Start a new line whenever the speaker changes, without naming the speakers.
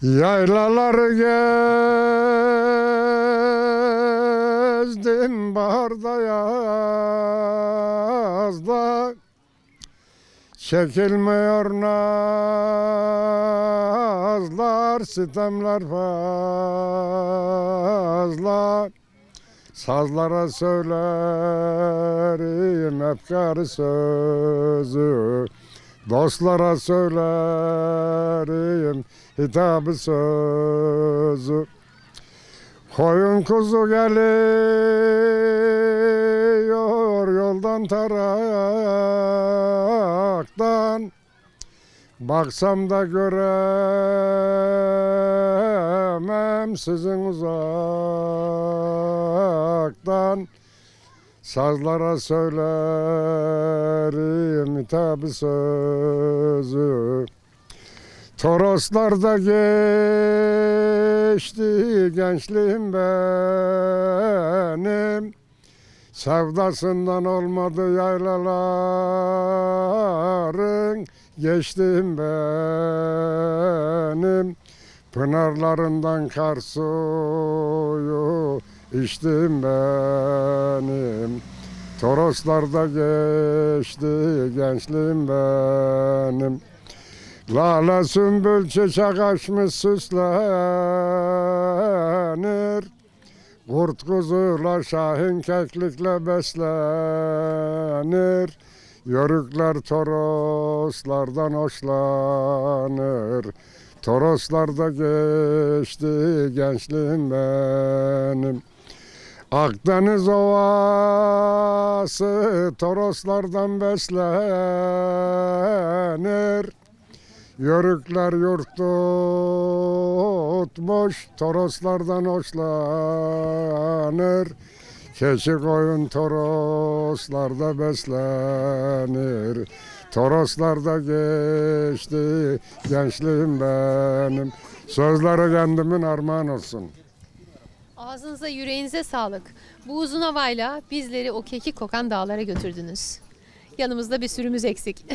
Yaylaları gezdim baharda yazda, çekilmiyor nazlar, sitemler fazla. Sazlara söylerim efkarı sözü, dostlara söylerim hitabı sözü. Koyun kuzu geliyor yoldan taraktan, baksam da göremem sizin uzaktan. Sazlara söylerim hitabı sözü. Toroslarda geçti gençliğim benim, sevdasından olmadı yaylaların, geçtim benim. Pınarlarından kar suyu içtim benim. Toroslarda geçti gençliğim benim. Lale sümbül çiçek açmış süslenir, kurt kuzuyla şahin keklikle beslenir. Yörükler Toroslardan hoşlanır, Toroslarda geçti gençliğim benim. Akdeniz ovası Toroslardan beslenir, yörükler yurt tutmuş, Toroslardan hoşlanır. Keçi koyun Toroslarda beslenir, Toroslarda geçti gençliğim benim. Sözleri kendimin armağan olsun.
Ağzınıza yüreğinize sağlık. Bu uzun havayla bizleri o kekik kokan dağlara götürdünüz. Yanımızda bir sürümüz eksik.